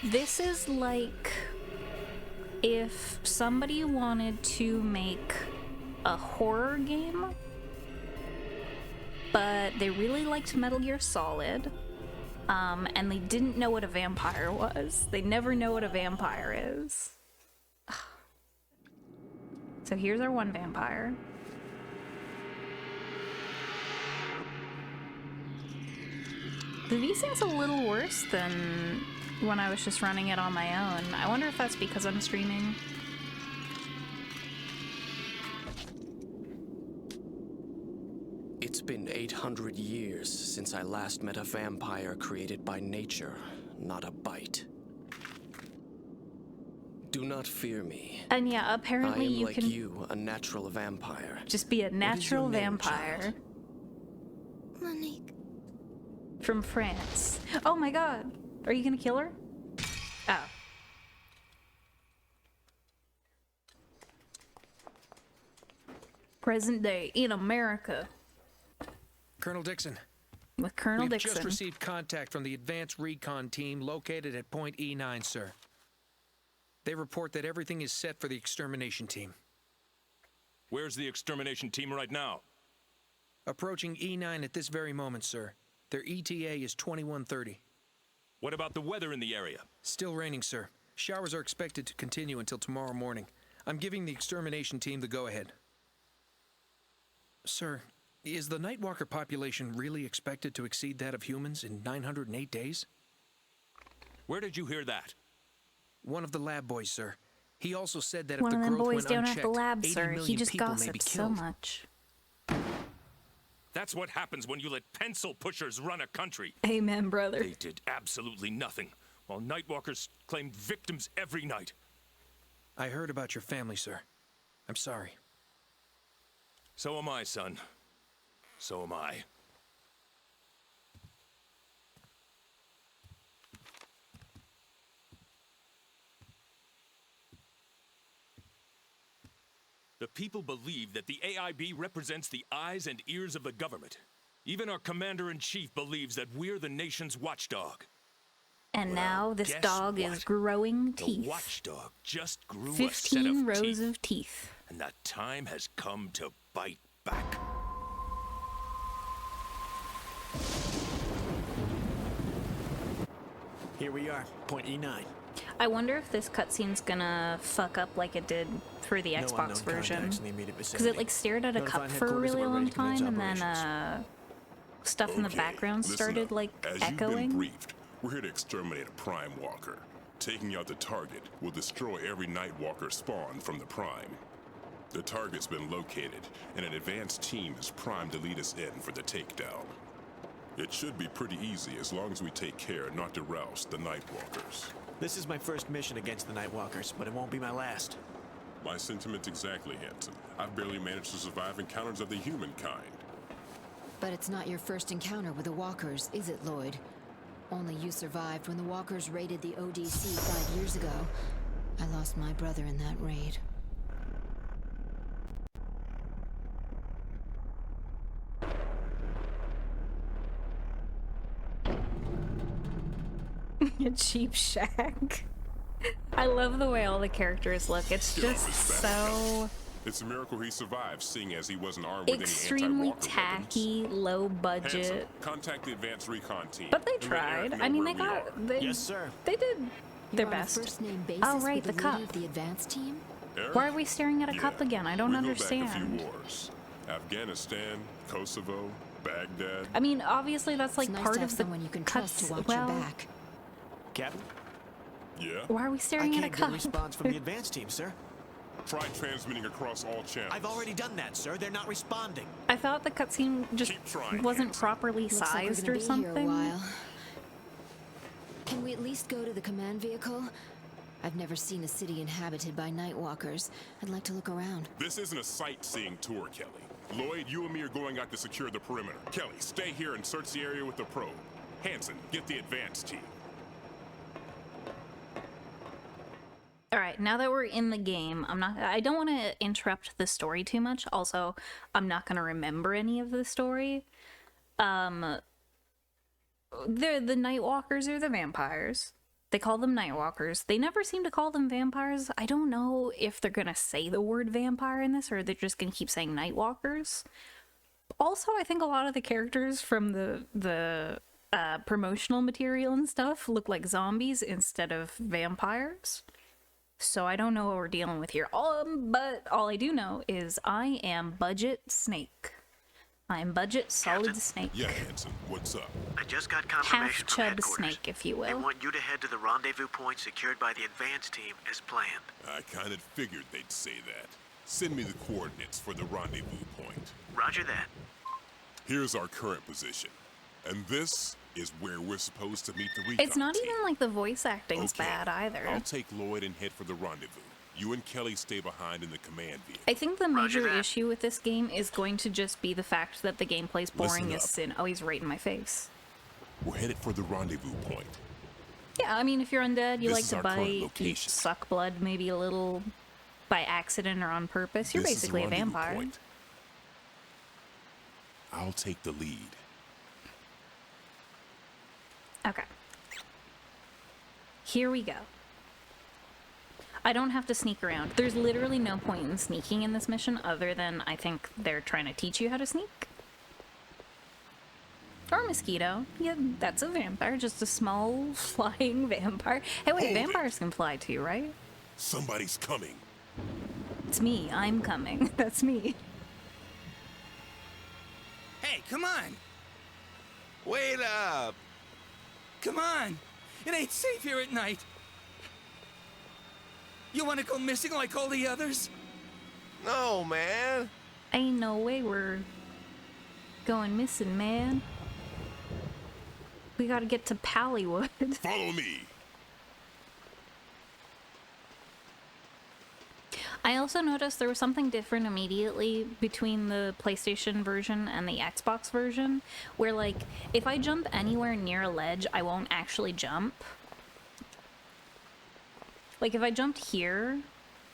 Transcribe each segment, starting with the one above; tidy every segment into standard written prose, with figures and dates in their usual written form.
This is like if somebody wanted to make a horror game, but they really liked Metal Gear Solid, and they didn't know what a vampire was. They never know what a vampire is. So here's our one vampire. The VSync's a little worse than when I was just running it on my own. I wonder if that's because I'm streaming. It's been 800 years since I last met a vampire created by nature, not a bite. Do not fear me. And yeah, apparently I am you like can you, a natural vampire. just be a natural What is your name, vampire. child? Monique. From France. Oh my god. Are you gonna kill her? Oh. Present day in America Colonel Dixon. with Colonel We've Dixon. just received contact from the Advanced Recon Team located at Point E9, sir. They report that everything is set for the extermination team. Where's the extermination team right now? Approaching E9 at this very moment, sir. Their ETA is 2130. What about the weather in the area? Still raining, sir. Showers are expected to continue until tomorrow morning. I'm giving the extermination team the go-ahead. Sir, is the Nightwalker population really expected to exceed that of humans in 908 days? Where did you hear that? One of the lab boys, sir. He also said that One if of the them growth boys went down unchecked, at the lab, 80 sir. million He just people may be gossips so killed. much. That's what happens when you let pencil pushers run a country. Amen, brother. They did absolutely nothing, while Nightwalkers claimed victims every night. I heard about your family, sir. I'm sorry. So am I, son. So am I. The people believe that the AIB represents the eyes and ears of the government. Even our commander-in-chief believes that we're the nation's watchdog. And Well, now this guess dog is what? growing The teeth. watchdog just grew a set 15 of rows teeth, of teeth. and the time has come to bite back. Here we are, point E9. I wonder if this cutscene's gonna fuck up like it did for the No Xbox unknown version. contacts in the immediate Because vicinity. it like stared at a Notifying cup for a headquarters really that we're long ready to commence time, and then operations. stuff in the Okay, background listen started up. like As echoing. you've been briefed, we're here to exterminate a Prime Walker. Taking out the target will destroy every Nightwalker spawn from the Prime. The target's been located, and an advanced team is primed to lead us in for the takedown. It should be pretty easy as long as we take care not to rouse the Nightwalkers. This is my first mission against the Nightwalkers, but it won't be my last. My sentiments exactly, Hanson. I've barely managed to survive encounters of the humankind. But it's not your first encounter with the Walkers, is it, Lloyd? Only you survived when the Walkers raided the ODC 5 years ago. I lost my brother in that raid. A cheap shack. I love the way all the characters look. It's Still just respect so It's a miracle he survived, seeing as he wasn't armed with extremely any anti-Walker tacky, low weapons. budget. Hanson, contact the advanced recon team. But they and let Eric tried. know I mean, where they we got are. they, Yes, sir. they did their You're on best. a first-name basis Oh, right, with the the leader cup. of the advanced team? Eric? Why are we staring at a cup Yeah. again? I don't we understand. Go back a few wars. Afghanistan, Kosovo, Baghdad. I mean, obviously that's like It's nice part to have of the someone you can trust to cuts. watch Well, your back. Captain, Yeah? why are we I staring at a can't get cup? a response from the advance team, sir. Try transmitting across all channels. I've already done that, sir. They're not responding. I thought the cutscene just Keep trying, wasn't Hanson. properly Looks like we're sized gonna or be something. here a while. Can we at least go to the command vehicle? I've never seen a city inhabited by Nightwalkers. I'd like to look around. This isn't a sightseeing tour, Kelly. Lloyd, you and me are going out to secure the perimeter. Kelly, stay here and search the area with the probe. Hanson, get the advance team. All right, now that we're in the game, I don't want to interrupt the story too much. Also, I'm not going to remember any of the story. They're the Nightwalkers are the vampires. They call them Nightwalkers. They never seem to call them vampires. I don't know if they're gonna say the word vampire in this, or they're just gonna keep saying Nightwalkers. Also, I think a lot of the characters from the promotional material and stuff look like zombies instead of vampires. So I don't know what we're dealing with here. But all I do know is I am Budget Snake. I'm Budget Solid Captain? Snake. Yeah, Hanson, what's up? I just got Half confirmation from chub headquarters. snake, if you They will. want you to head to the rendezvous point secured by the advance team as planned. I kind of figured they'd say that. Send me the coordinates for the rendezvous point. Roger that. Here's our current position. And this is where we're supposed to meet the recon It's not team. even like the voice acting's Okay, bad either. I'll take Lloyd and head for the rendezvous. You and Kelly stay behind in the command vehicle. I think the Roger major that. issue with this game is going to just be the fact that the gameplay's boring Listen as up. sin. Oh, he's right in my face. We're headed for the rendezvous point. Yeah, I mean, if you're undead, you This like is to our current bite, you location. suck blood maybe a little by accident or on purpose. You're This is the basically a rendezvous vampire. point. I'll take the lead. Okay. Here we go. I don't have to sneak around. There's literally no point in sneaking in this mission other than I think they're trying to teach you how to sneak. Or a mosquito. Yeah, that's a vampire. Just a small flying vampire. Hey, wait, Hold it. vampires can fly too, right? Somebody's coming. It's me. I'm coming. That's me. Hey, come on! Wait up! Come on! It ain't safe here at night. You want to go missing like all the others? No, man. Ain't no way we're going missing, man. We gotta get to Pallywood. Follow me. I also noticed there was something different immediately between the PlayStation version and the Xbox version, where, like, if I jump anywhere near a ledge, I won't actually jump. Like, if I jumped here,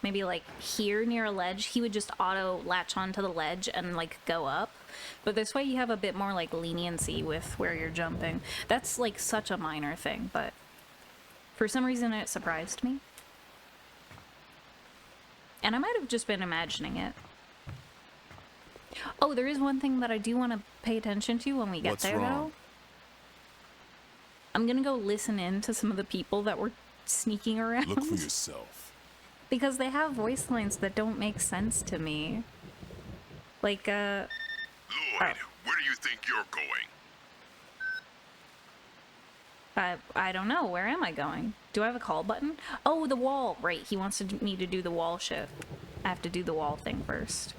maybe, like, here near a ledge, he would just auto latch onto the ledge and, like, go up. But this way you have a bit more, like, leniency with where you're jumping. That's, like, such a minor thing, but for some reason it surprised me. And I might have just been imagining it. Oh, there is one thing that I do want to pay attention to when we get What's there, wrong? though. I'm gonna go listen in to some of the people that were sneaking around. Look for yourself. Because they have voice lines that don't make sense to me. Like, Lloyd, where do you think you're going? I don't know. Where am I going? Do I have a call button? Oh, the wall. Right, he wants me to do the wall shit. I have to do the wall thing first.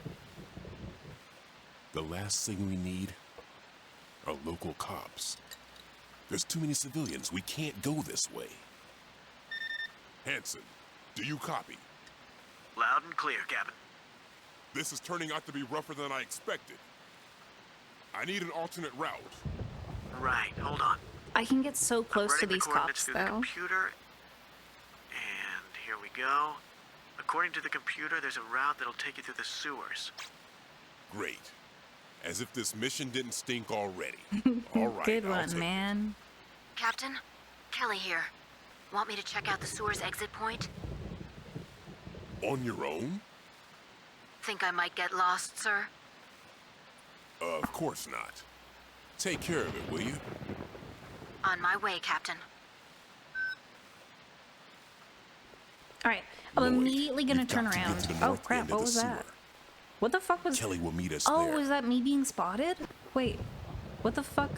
The last thing we need are local cops. There's too many civilians. We can't go this way. Hanson, do you copy? Loud and clear, Captain. This is turning out to be rougher than I expected. I need an alternate route. Right, hold on. I can get so I'm close to running the these coordinates cops, through the though. computer. And here we go. According to the computer, there's a route that'll take you through the sewers. Great. As if this mission didn't stink already. All right, Good I'll one, take it. man. Captain, Kelly here. Want me to check out the sewer's exit point? On your own? Think I might get lost, sir? Of course not. Take care of it, will you? On my way, Captain. Alright, I'm Lloyd, immediately gonna we've turn got to get around. to the Oh north crap, end of what the was that? sewer. What the fuck was... Kelly will meet us Oh, there. was that me being spotted? Wait, what the fuck?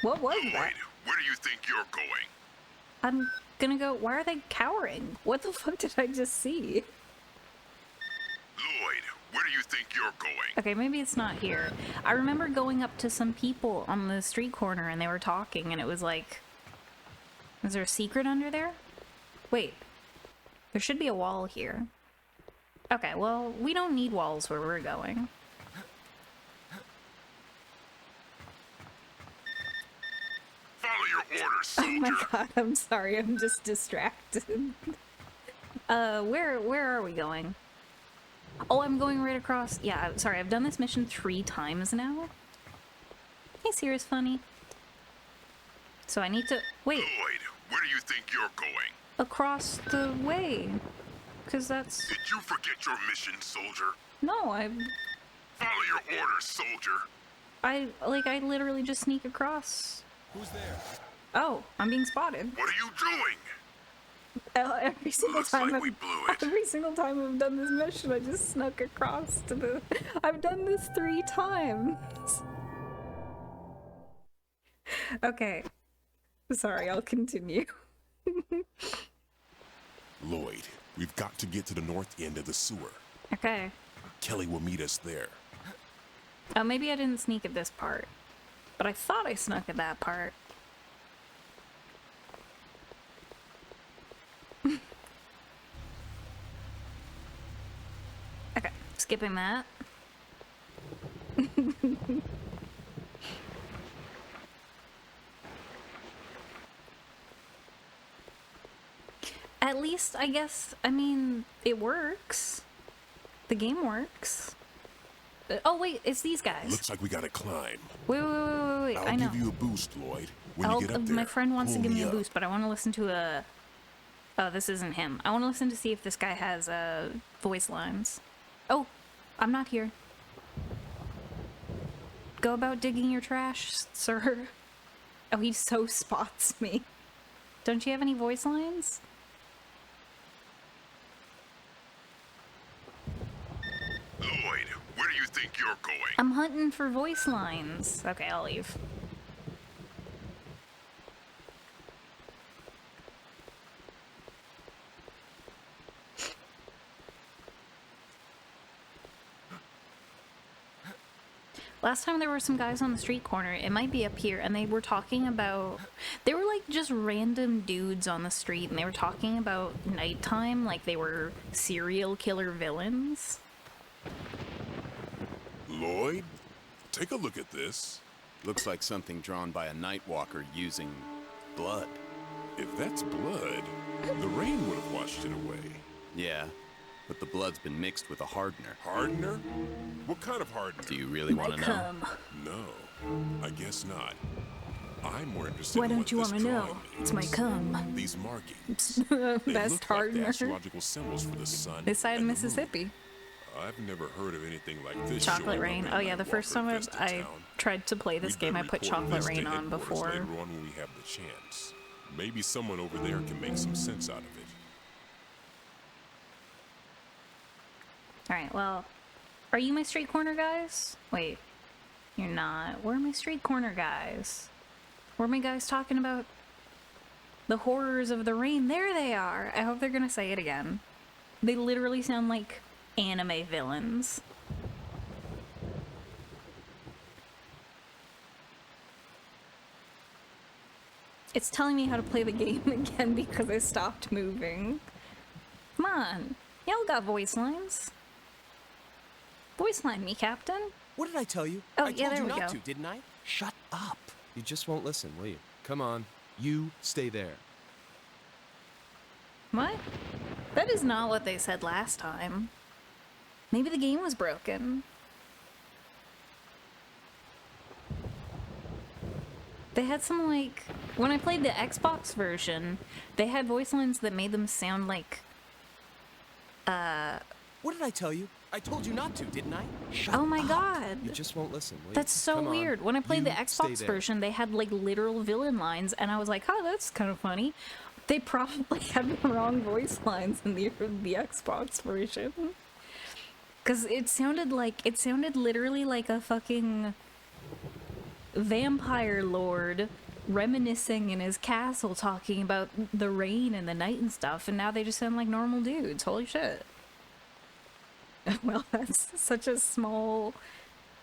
What was that? Where do you think you're going? I'm gonna go... Why are they cowering? What the fuck did I just see? Lloyd, where do you think you're going? Okay, maybe it's not here. I remember going up to some people on the street corner and they were talking and it was like... Is there a secret under there? Wait. There should be a wall here. Okay, well, we don't need walls where we're going. Follow your orders, Oh soldier. my god, I'm sorry, I'm just distracted. Where are we going? Oh, I'm going right across. Yeah, I'm sorry, I've done this mission 3 times now. Hey, Sirius Funny. So I need to... Wait. Lloyd, where do you think you're going? Across the way. Because that's... Did you forget your mission, soldier? No, Follow your orders, soldier. I literally just sneak across. Who's there? Oh, I'm being spotted. What are you doing? Every single Looks time like we blew it. Every single time I've done this mission, I just snuck across to the... I've done this 3 times. Okay. Sorry, I'll continue. Lloyd, we've got to get to the north end of the sewer. Okay. Kelly will meet us there. Oh, maybe I didn't sneak at this part. But I thought I snuck at that part. Okay, skipping that. At least, I guess, I mean, it works. The game works. Oh, wait, it's these guys. Looks like we gotta climb. Wait, I I'll know. give you a boost, Lloyd. When you get up there, my friend wants to pull give me a up. boost, but I want to listen to a... Oh, this isn't him. I want to listen to see if this guy has voice lines. Oh, I'm not here. Go about digging your trash, sir. Oh, he so spots me. Don't you have any voice lines? Lloyd, where do you think you're going? I'm hunting for voice lines. Okay, I'll leave. Last time there were some guys on the street corner, it might be up here, and they were talking about... They were like just random dudes on the street, and they were talking about nighttime like they were serial killer villains. Lloyd, take a look at this. Looks like something drawn by a Nightwalker using blood. If that's blood, the rain would have washed it away. Yeah, but the blood's been mixed with a hardener. Hardener? What kind of hardener? Do you really want to know? Come. No, I guess not. I'm more interested Why in don't what you this want to know? drawing It's my means. cum. These markings. They Best look like the hardener. astrological symbols for the sun. This side of and the Mississippi. moon. I've never heard of anything like this. Chocolate showing Rain. up in Oh yeah, the first Nightwalker time Vista I Town. tried to play this We'd game, I better put report Chocolate this to Rain on headquarters before. Later on when we have the chance. Maybe someone over there can make some sense out of it. Alright, well... Are you my street corner guys? Wait. You're not. Where are my street corner guys? Where are my guys talking about the horrors of the rain? There they are! I hope they're gonna say it again. They literally sound like anime villains. It's telling me how to play the game again because I stopped moving. Come on. Y'all got voice lines. Voice line me, Captain. What did I tell you? Oh, I yeah, told there you we not go. to, didn't I? Shut up. You just won't listen, will you? Come on. You stay there. What? That is not what they said last time. Maybe the game was broken. They had some, like... When I played the Xbox version, they had voice lines that made them sound like... What did I tell you? I told you not to, didn't I? Shut Oh my up. god! You just won't listen, will you? That's so Come on. weird. When I played the You stay Xbox there. version, they had, like, literal villain lines, and I was like, oh, that's kind of funny. They probably had the wrong voice lines in the Xbox version. Because it sounded literally like a fucking vampire lord reminiscing in his castle talking about the rain and the night and stuff, and now they just sound like normal dudes. Holy shit. Well, that's such a small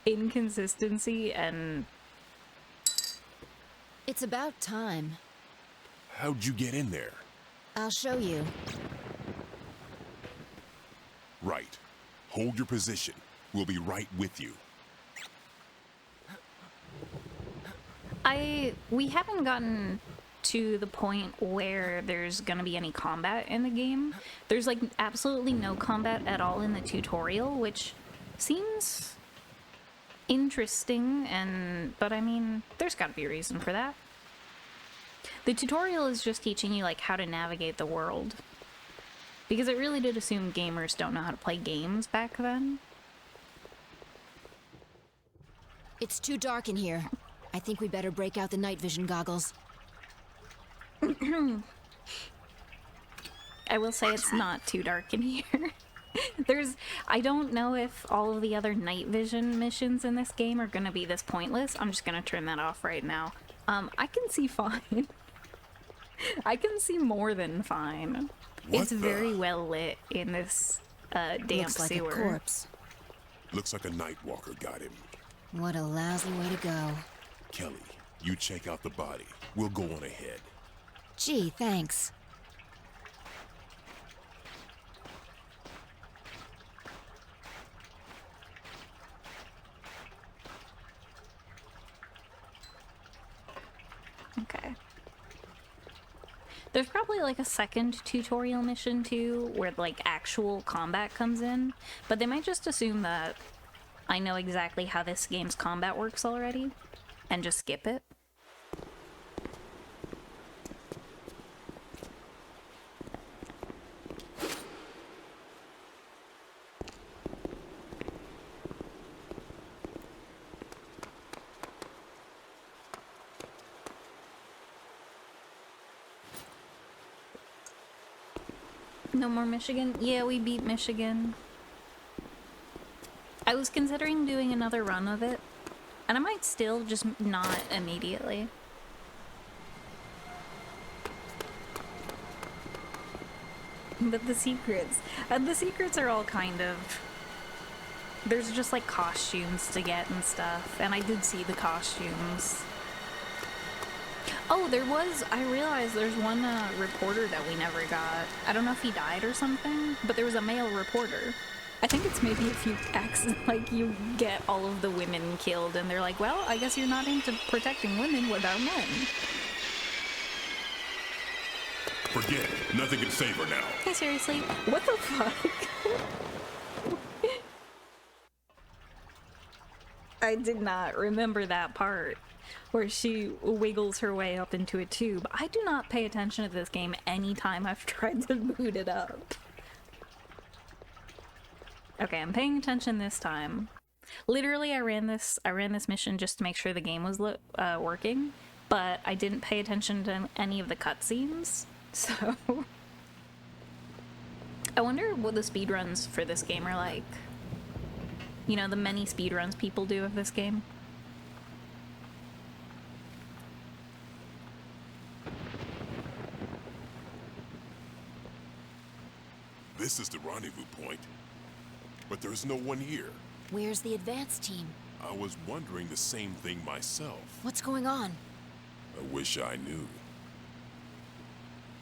inconsistency, and... It's about time. How'd you get in there? I'll show you. Right. Hold your position. We'll be right with you. We haven't gotten to the point where there's gonna be any combat in the game. There's like absolutely no combat at all in the tutorial, which seems interesting, but I mean, there's gotta be a reason for that. The tutorial is just teaching you like how to navigate the world. Because it really did assume gamers don't know how to play games back then. It's too dark in here. I think we better break out the night vision goggles. I will say it's not too dark in here. I don't know if all of the other night vision missions in this game are gonna be this pointless. I'm just gonna turn that off right now. I can see fine. I can see more than fine. It's very well lit in this damp Looks like sewer. a corpse. Looks like a Nightwalker got him. What a lousy way to go. Kelly, you check out the body. We'll go on ahead. Gee, thanks. Okay. There's probably like a second tutorial mission too, where like actual combat comes in, but they might just assume that I know exactly how this game's combat works already, and just skip it. No more Michigan? Yeah, we beat Michigan. I was considering doing another run of it, and I might still, just not immediately. But the secrets are all kind of... There's just like costumes to get and stuff, and I did see the costumes. Oh, I realized there's one reporter that we never got. I don't know if he died or something, but there was a male reporter. I think it's maybe if you like you get all of the women killed and they're like, well, I guess you're not into protecting women, what about men? Forget it. Nothing can save her now. Hey, seriously? What the fuck? I did not remember that part where she wiggles her way up into a tube. I do not pay attention to this game anytime I've tried to boot it up. Okay, I'm paying attention this time. Literally, I ran this mission just to make sure the game was working, but I didn't pay attention to any of the cutscenes, so... I wonder what the speedruns for this game are like. You know, the many speedruns people do of this game. This is the rendezvous point, but there's no one here. Where's the advance team? I was wondering the same thing myself. What's going on? I wish I knew.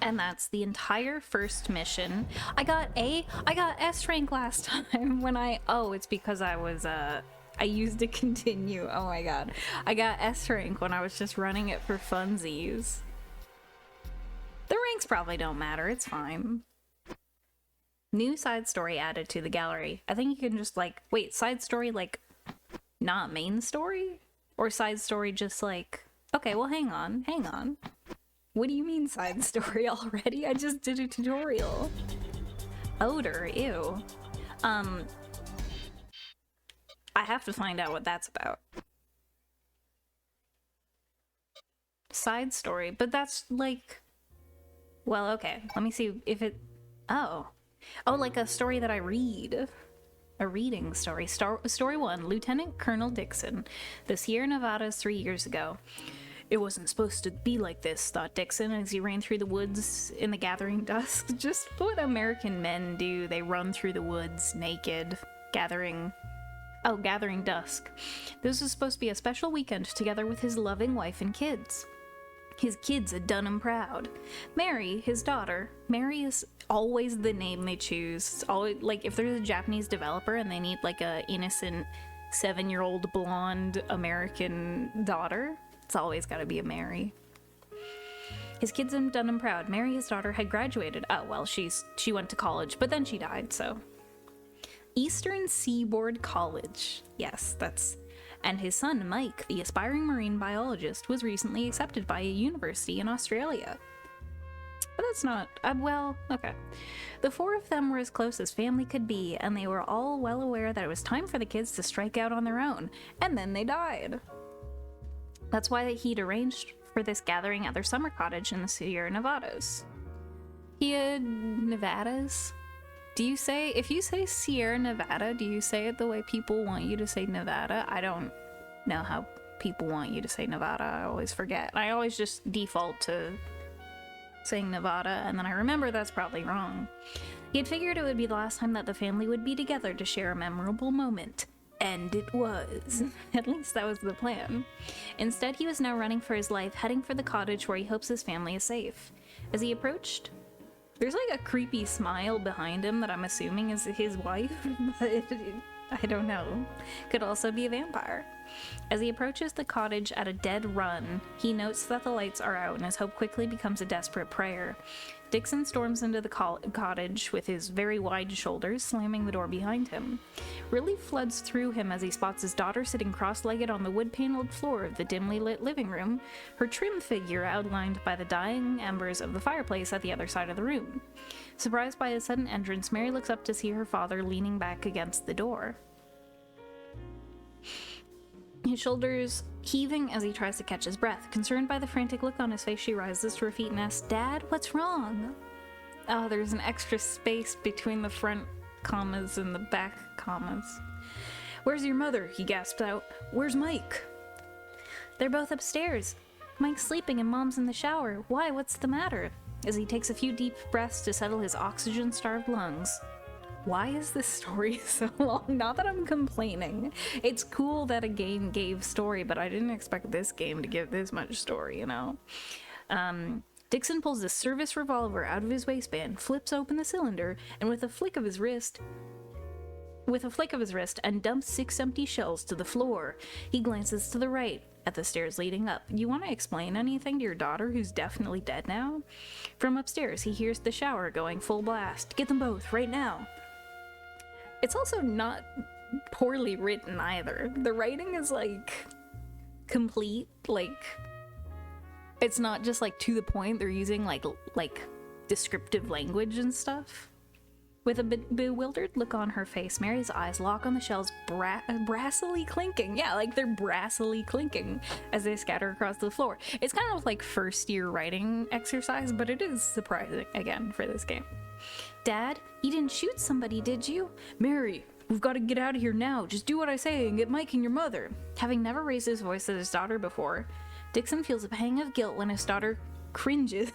And that's the entire first mission. I got S rank last time when it's because I was, I used to continue. Oh my god. I got S rank when I was just running it for funsies. The ranks probably don't matter, it's fine. New side story added to the gallery. I think you can just like, wait, side story like not main story? Or side story just like, okay, well hang on. What do you mean side story already? I just did a tutorial. Odor, ew. I have to find out what that's about. Side story, but that's like... Well, okay, let me see if it... Oh, like a story that I read. A reading story. Story 1, Lieutenant Colonel Dixon. The Sierra Nevadas 3 years ago. It wasn't supposed to be like this, thought Dixon as he ran through the woods in the gathering dusk. Just what American men do. They run through the woods naked, gathering dusk. This was supposed to be a special weekend together with his loving wife and kids. His kids had done him proud. Mary, his daughter. Mary is always the name they choose. It's always, like, if there's a Japanese developer and they need, like, a innocent 7-year-old blonde American daughter, it's always gotta be a Mary. His kids had done him proud. Mary, his daughter, had graduated. Oh, well, she went to college, but then she died, so... Eastern Seaboard College. Yes, that's... and his son, Mike, the aspiring marine biologist, was recently accepted by a university in Australia. But that's not, well, okay. The four of them were as close as family could be, and they were all well aware that it was time for the kids to strike out on their own, and then they died. That's why he'd arranged for this gathering at their summer cottage in the Sierra Nevadas. Nevadas? If you say Sierra Nevada, do you say it the way people want you to say Nevada? I don't know how people want you to say Nevada. I always forget. I always just default to saying Nevada, and then I remember that's probably wrong. He had figured it would be the last time that the family would be together to share a memorable moment. And it was. At least that was the plan. Instead, he was now running for his life, heading for the cottage where he hopes his family is safe. As he approached, there's like a creepy smile behind him that I'm assuming is his wife, but I don't know. Could also be a vampire. As he approaches the cottage at a dead run, he notes that the lights are out and his hope quickly becomes a desperate prayer. Dixon storms into the cottage with his very wide shoulders, slamming the door behind him. Relief floods through him as he spots his daughter sitting cross-legged on the wood-paneled floor of the dimly lit living room, her trim figure outlined by the dying embers of the fireplace at the other side of the room. Surprised by his sudden entrance, Mary looks up to see her father leaning back against the door. His shoulders heaving as he tries to catch his breath. Concerned by the frantic look on his face, she rises to her feet and asks, "Dad, what's wrong?" Oh, there's an extra space between the front commas and the back commas. "Where's your mother?" he gasped out. "Where's Mike?" "They're both upstairs. Mike's sleeping and Mom's in the shower. Why, what's the matter?" As he takes a few deep breaths to settle his oxygen-starved lungs. Why is this story so long? Not that I'm complaining. It's cool that a game gave story, but I didn't expect this game to give this much story, you know? Dixon pulls the service revolver out of his waistband, flips open the cylinder, and with a flick of his wrist, and dumps 6 empty shells to the floor. He glances to the right, at the stairs leading up. "You want to explain anything to your daughter who's definitely dead now?" From upstairs, he hears the shower going full blast. "Get them both, right now." It's also not poorly written either. The writing is like complete, like it's not just like to the point. They're using like descriptive language and stuff. With a bewildered look on her face, Mary's eyes lock on the shells brassily clinking. Yeah, like they're brassily clinking as they scatter across the floor. It's kind of like first year writing exercise, but it is surprising again for this game. "Dad, you didn't shoot somebody, did you?" "Mary, we've got to get out of here now. Just do what I say and get Mike and your mother." Having never raised his voice at his daughter before, Dixon feels a pang of guilt when his daughter cringes.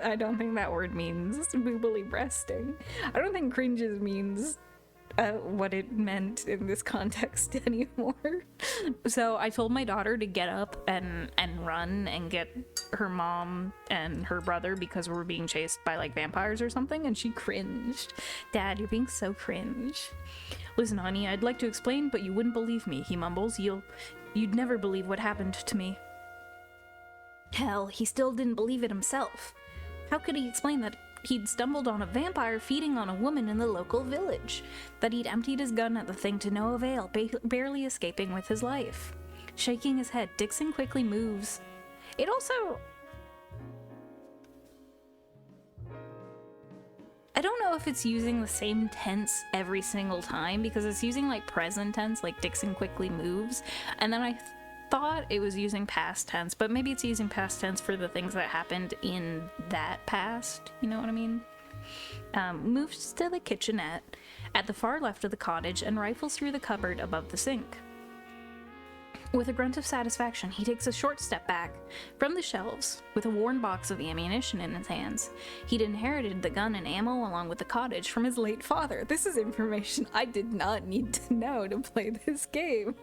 I don't think that word means boobily breasting. I don't think cringes means what it meant in this context anymore. So I told my daughter to get up and run and get her mom and her brother because we're being chased by like vampires or something, and she cringed. "Dad, you're being so cringe." "Listen, honey, I'd like to explain, but you wouldn't believe me," he mumbles. You'd never believe what happened to me." Hell, he still didn't believe it himself. How could he explain that he'd stumbled on a vampire feeding on a woman in the local village? That he'd emptied his gun at the thing to no avail, barely escaping with his life? Shaking his head, Dixon quickly moves. It also... I don't know if it's using the same tense every single time, because it's using like present tense, like Dixon quickly moves, and then I thought it was using past tense, but maybe it's using past tense for the things that happened in that past, you know what I mean? Moves to the kitchenette at the far left of the cottage and rifles through the cupboard above the sink. With a grunt of satisfaction, he takes a short step back from the shelves with a worn box of ammunition in his hands. He'd inherited the gun and ammo along with the cottage from his late father. This is information I did not need to know to play this game.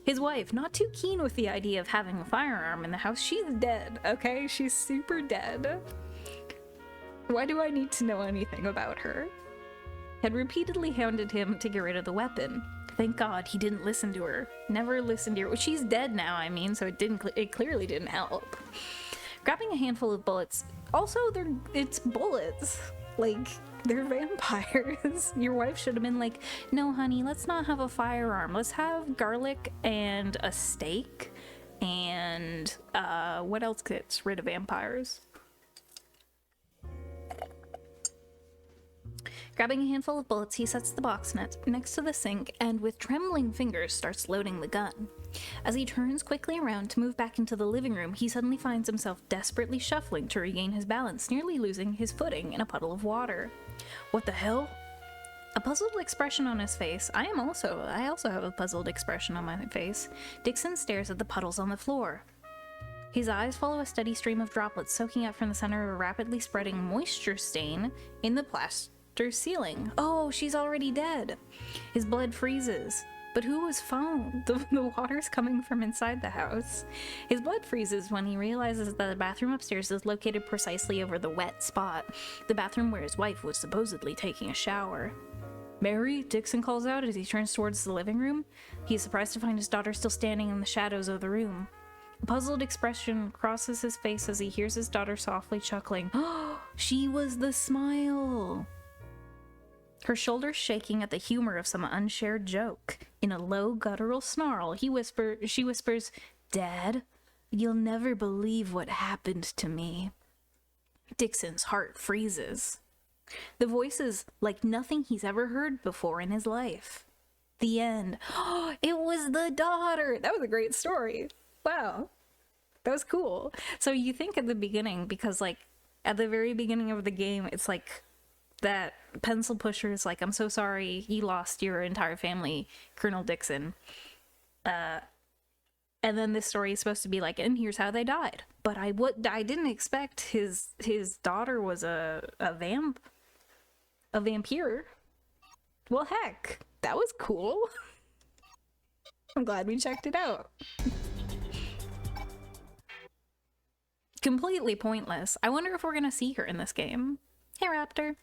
His wife, not too keen with the idea of having a firearm in the house. She's dead, okay? She's super dead. Why do I need to know anything about her? Had repeatedly hounded him to get rid of the weapon. Thank God he didn't listen to her. Never listened to her. Well, she's dead now, I mean, so it clearly didn't help. Grabbing a handful of bullets. Also, it's bullets. Like, they're vampires. Your wife should have been like, no, honey, let's not have a firearm. Let's have garlic and a steak. And, what else gets rid of vampires? Grabbing a handful of bullets, he sets the box next to the sink and with trembling fingers starts loading the gun. As he turns quickly around to move back into the living room, he suddenly finds himself desperately shuffling to regain his balance, nearly losing his footing in a puddle of water. What the hell? A puzzled expression on his face. I also have a puzzled expression on my face. Dixon stares at the puddles on the floor. His eyes follow a steady stream of droplets soaking up from the center of a rapidly spreading moisture stain in the plaster ceiling. Oh, she's already dead. His blood freezes. But who was found? The water's coming from inside the house. His blood freezes when he realizes that the bathroom upstairs is located precisely over the wet spot, the bathroom where his wife was supposedly taking a shower. Mary, Dixon calls out as he turns towards the living room. He is surprised to find his daughter still standing in the shadows of the room. A puzzled expression crosses his face as he hears his daughter softly chuckling. Oh, she was the smile! Her shoulders shaking at the humor of some unshared joke. In a low, guttural snarl, she whispers, Dad, you'll never believe what happened to me. Dixon's heart freezes. The voice is like nothing he's ever heard before in his life. The end. Oh, it was the daughter! That was a great story. Wow. That was cool. So you think at the beginning, because like at the very beginning of the game, it's like that pencil pusher is like, I'm so sorry you lost your entire family, Colonel Dixon. And then this story is supposed to be like, and here's how they died. But I didn't expect his daughter was a vampire. Well, heck, that was cool. I'm glad we checked it out. Completely pointless. I wonder if we're gonna see her in this game. Hey, Raptor.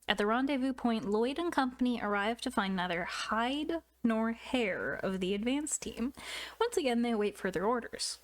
At the rendezvous point, Lloyd and company arrive to find neither hide nor hair of the advance team. Once again, they await further orders.